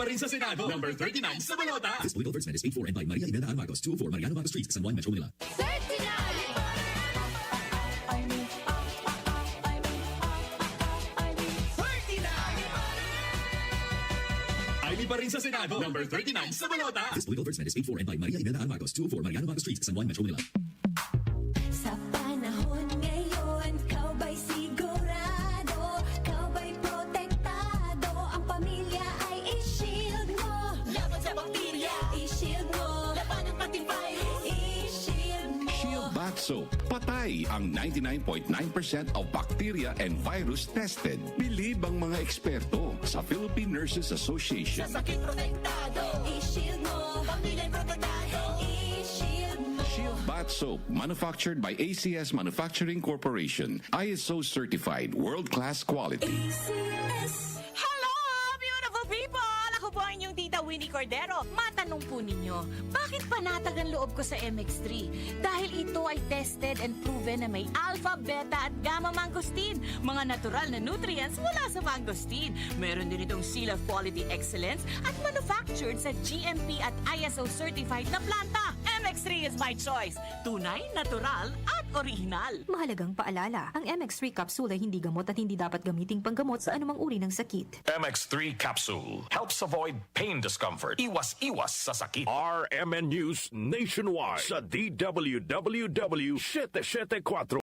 pa rin sa Senado. Number 39 sa balota. This political advertisement is paid for and by Maria Imelda Marcos, 204 Mariano Marcos Street, San Juan, Metro Manila. Aimee pa rin sa Senado. Number 39 sa balota. This political advertisement is paid for and by Maria Imelda Marcos, 204 Mariano Marcos Street, San Juan, Metro Manila. Sa panahon ngayon, kau ba'y sigurado? Kau ba'y protektado? Ang pamilya ay i-shield mo. Laban sa bakterya, i-shield mo. Laban ng pating virus, i-shield mo. Shield Bath Soap. Patay ang 99.9% of bacteria and virus tested. Bilib ang mga eksperto sa Philippine Nurses Association. Sa sakit protektado, i-shield mo. Pamilya protektado, i-shield mo. Shield Bath Soap, manufactured by ACS Manufacturing Corporation. ISO certified, world-class quality. ACS. Hello, beautiful people! Ako po ang inyong tita Winnie Cordero. Matanong po ninyo, bakit panatag ang loob ko sa MX3? Dahil ito ay tested and proven na may alpha, beta at gamma mangosteen. Mga natural na nutrients mula sa mangosteen. Meron din itong Seal of Quality Excellence at manufactured sa GMP at ISO certified na planta. MX3 is my choice. Tunay, natural at original. Mahalagang paalala, ang MX3 capsule ay hindi gamot at hindi dapat gamiting panggamot sa anumang uri ng sakit. MX3 Capsule helps avoid pain discomfort. Iwas-iwas sa sakit. RMN News Nationwide sa DWWW 774